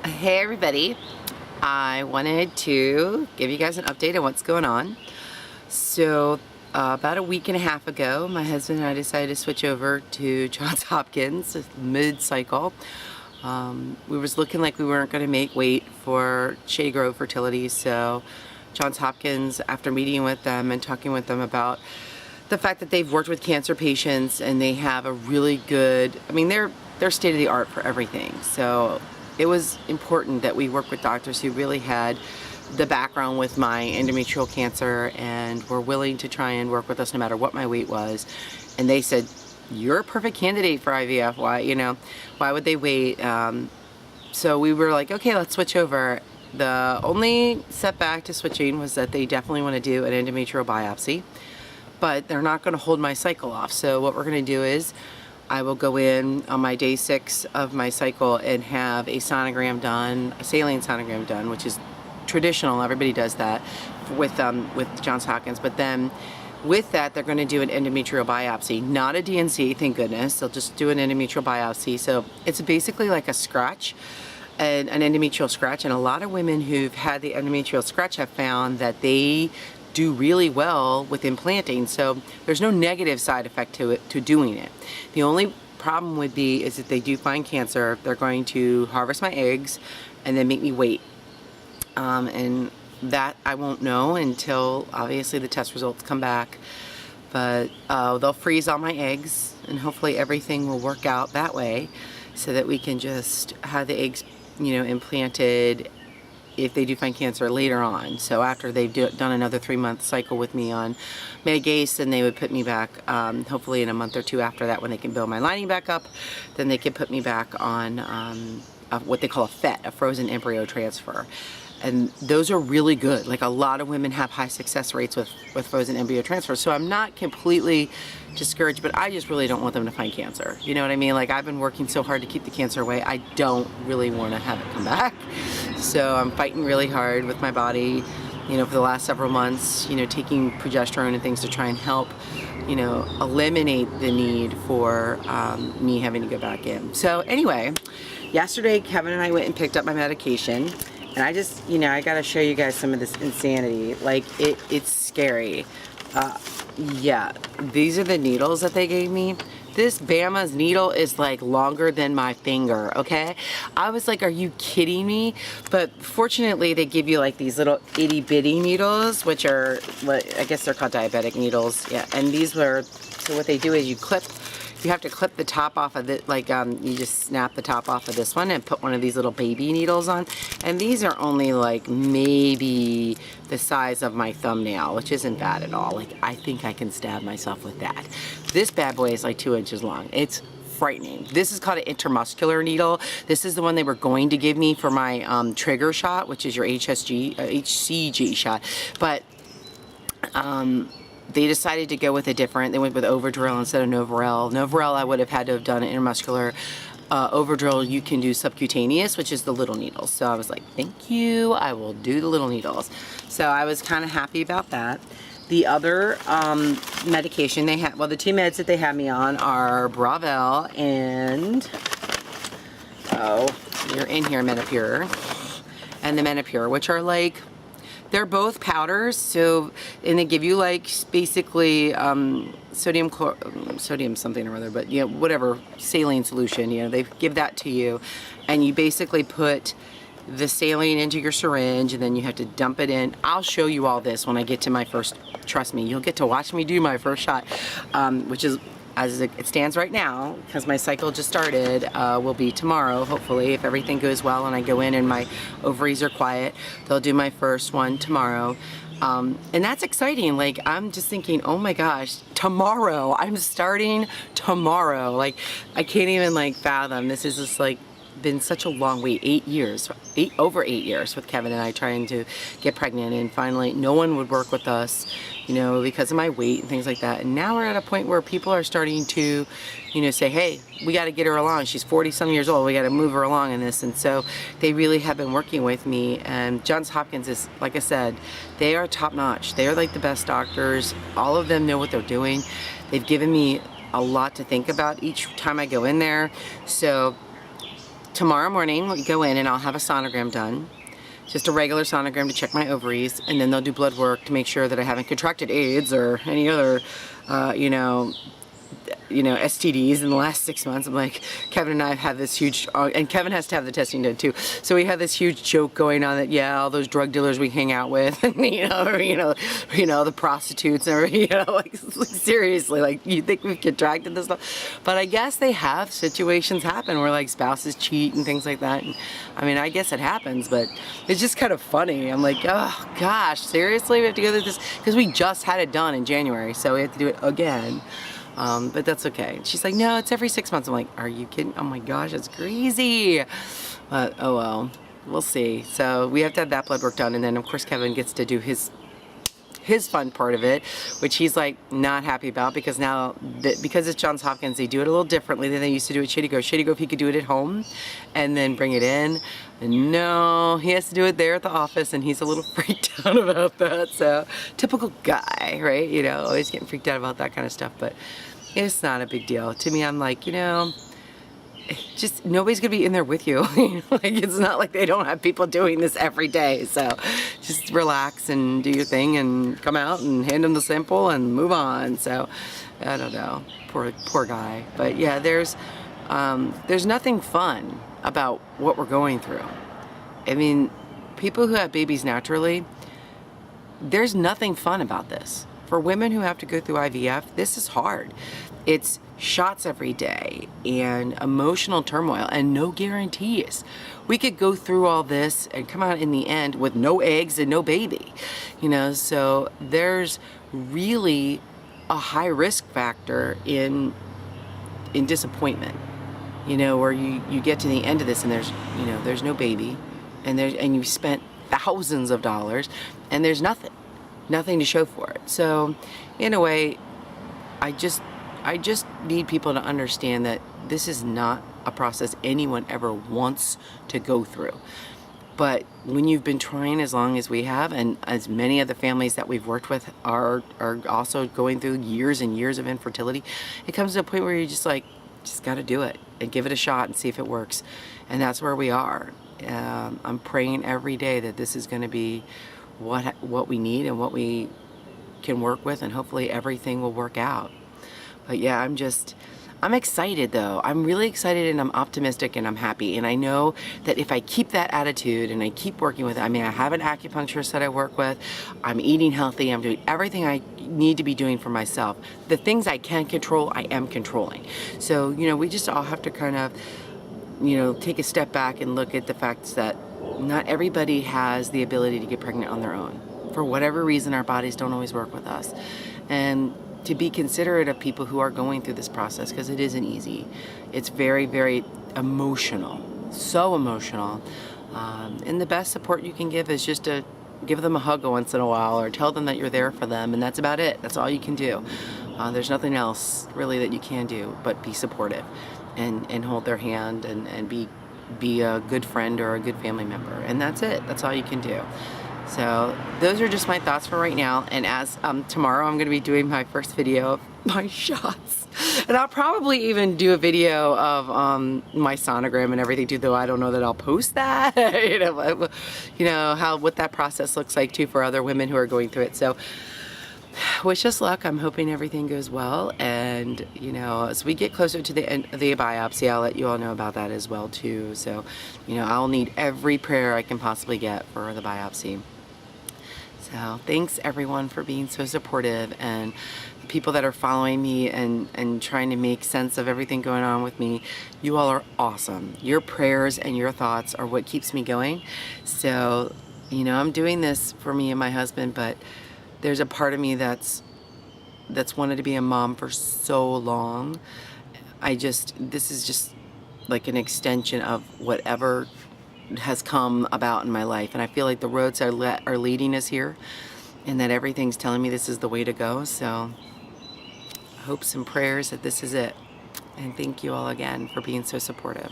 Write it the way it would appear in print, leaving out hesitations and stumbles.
Hey everybody, I wanted to give you guys an update on what's going on. So about a week and a half ago, my husband and I decided to switch over to Johns Hopkins mid-cycle. We was looking like we weren't going to make weight for Shady Grove Fertility, so Johns Hopkins, after meeting with them and talking with them about the fact that they've worked with cancer patients and they have a really good, I mean they're state of the art for everything. So it was important that we work with doctors who really had the background with my endometrial cancer and were willing to try and work with us no matter what my weight was. And they said, you're a perfect candidate for IVF. Why would they wait? So we were like, okay, let's switch over. The only setback to switching was that they definitely want to do an endometrial biopsy, but they're not going to hold my cycle off. So what we're going to do is I will go in on my day 6 of my cycle and have a sonogram done, a saline sonogram done, which is traditional. Everybody does that with Johns Hopkins. But then with that, they're going to do an endometrial biopsy, not a DNC, thank goodness. They'll just do an endometrial biopsy. So it's basically like a scratch, an endometrial scratch. And a lot of women who've had the endometrial scratch have found that they do really well with implanting, so there's no negative side effect to doing it. The only problem would be is if they do find cancer, they're going to harvest my eggs and then make me wait, and that I won't know until obviously the test results come back. But they'll freeze all my eggs and hopefully everything will work out that way so that we can just have the eggs, implanted if they do find cancer later on. So after they've done another 3-month cycle with me on Medigase, then they would put me back, hopefully in a month or 2 after that, when they can build my lining back up, then they can put me back on what they call a FET, a frozen embryo transfer. And those are really good. Like, a lot of women have high success rates with frozen embryo transfer. So I'm not completely discouraged, but I just really don't want them to find cancer. You know what I mean? Like, I've been working so hard to keep the cancer away. I don't really want to have it come back. So I'm fighting really hard with my body, for the last several months, taking progesterone and things to try and help, eliminate the need for me having to go back in. So anyway, yesterday Kevin and I went and picked up my medication. And I just, I gotta show you guys some of this insanity. Like, it's scary. Yeah, these are the needles that they gave me. This Bama's needle is like longer than my finger, okay? I was like, are you kidding me? But fortunately, they give you like these little itty bitty needles, which are, I guess they're called diabetic needles. Yeah, and these were, so what they do is you have to clip the top off of it, like you just snap the top off of this one and put one of these little baby needles on. And these are only like maybe the size of my thumbnail, which isn't bad at all. Like, I think I can stab myself with that. This bad boy is like 2 inches long. It's frightening. This is called an intramuscular needle. This is the one they were going to give me for my trigger shot, which is your HCG shot. But they decided to go with a different, they went with Overdrill instead of Novarel. Novarel, I would have had to have done an intramuscular. Overdrill, you can do subcutaneous, which is the little needles. So I was like, thank you, I will do the little needles. So I was kind of happy about that. The other medication they had, well, the 2 meds that they had me on are Bravel and, you're in here, Menopur, and the Menopur, which are like, they're both powders, so, and they give you like basically sodium something or other, but whatever, saline solution, they give that to you, and you basically put the saline into your syringe, and then you have to dump it in. I'll show you all this when I get to my first, trust me, you'll get to watch me do my first shot, which is, as it stands right now, because my cycle just started, will be tomorrow, hopefully, if everything goes well and I go in and my ovaries are quiet. They'll do my first one tomorrow. And that's exciting. Like, I'm just thinking, oh my gosh, tomorrow, I'm starting tomorrow. Like, I can't even like fathom. This is just like been such a long wait, 8 years, over 8 years with Kevin and I trying to get pregnant, and finally no one would work with us, because of my weight and things like that. And now we're at a point where people are starting to, say, hey, we got to get her along. She's 40-some years old. We got to move her along in this. And so they really have been working with me. And Johns Hopkins is, like I said, they are top notch. They are like the best doctors. All of them know what they're doing. They've given me a lot to think about each time I go in there. So tomorrow morning we go in and I'll have a sonogram done. Just a regular sonogram to check my ovaries, and then they'll do blood work to make sure that I haven't contracted AIDS or any other, STDs in the last 6 months. I'm like, Kevin and I have had this huge, and Kevin has to have the testing done too. So we had this huge joke going on that, yeah, all those drug dealers we hang out with, and the prostitutes, and like seriously, like you think we've contracted this stuff? But I guess they have situations happen where like spouses cheat and things like that. And, I mean, I guess it happens, but it's just kind of funny. I'm like, oh gosh, seriously, we have to go through this because we just had it done in January, so we have to do it again. But that's okay. She's like, no, it's every 6 months. I'm like, are you kidding? Oh my gosh, that's crazy. But oh well, we'll see. So we have to have that blood work done, and then of course Kevin gets to do his fun part of it, which he's like not happy about, because now because it's Johns Hopkins, they do it a little differently than they used to do at Shady Grove. Shady Grove, he could do it at home and then bring it in. And no, he has to do it there at the office, and he's a little freaked out about that. So typical guy, right? Always getting freaked out about that kind of stuff, but it's not a big deal. To me, I'm like, just nobody's gonna be in there with you. Like, it's not like they don't have people doing this every day. So just relax and do your thing and come out and hand them the sample and move on. So I don't know, poor guy. But yeah, there's nothing fun about what we're going through. I mean, people who have babies naturally, there's nothing fun about this. For women who have to go through IVF, this is hard. It's shots every day and emotional turmoil and no guarantees. We could go through all this and come out in the end with no eggs and no baby. So there's really a high risk factor in disappointment. Where you get to the end of this and there's no baby, and you've spent thousands of dollars and there's nothing to show for it. So in a way, I just need people to understand that this is not a process anyone ever wants to go through. But when you've been trying as long as we have, and as many of the families that we've worked with are also going through years and years of infertility, it comes to a point where you just got to do it and give it a shot and see if it works. And that's where we are. I'm praying every day that this is going to be what we need and what we can work with, and hopefully everything will work out. But yeah, I'm excited though. I'm really excited, and I'm optimistic, and I'm happy. And I know that if I keep that attitude and I keep working with it, I mean, I have an acupuncturist that I work with, I'm eating healthy, I'm doing everything I need to be doing for myself. The things I can control, I am controlling. So, we just all have to kind of, take a step back and look at the facts that not everybody has the ability to get pregnant on their own. For whatever reason, our bodies don't always work with us. And to be considerate of people who are going through this process, because it isn't easy. It's very, very emotional, so emotional. And the best support you can give is just to give them a hug once in a while, or tell them that you're there for them, and that's about it. That's all you can do. There's nothing else really that you can do but be supportive and hold their hand and be a good friend or a good family member. And that's it. That's all you can do. So those are just my thoughts for right now. And as tomorrow I'm going to be doing my first video of my shots, and I'll probably even do a video of my sonogram and everything too, though I don't know that I'll post that. What that process looks like too for other women who are going through it. So wish us luck. I'm hoping everything goes well, and as we get closer to the end of the biopsy, I'll let you all know about that as well too. So I'll need every prayer I can possibly get for the biopsy. So thanks everyone for being so supportive, and the people that are following me and trying to make sense of everything going on with me. You all are awesome. Your prayers and your thoughts are what keeps me going. So I'm doing this for me and my husband, but there's a part of me that's wanted to be a mom for so long. This is just like an extension of whatever has come about in my life, and I feel like the roads are leading us here, and that everything's telling me this is the way to go. So hopes and prayers that this is it. And thank you all again for being so supportive.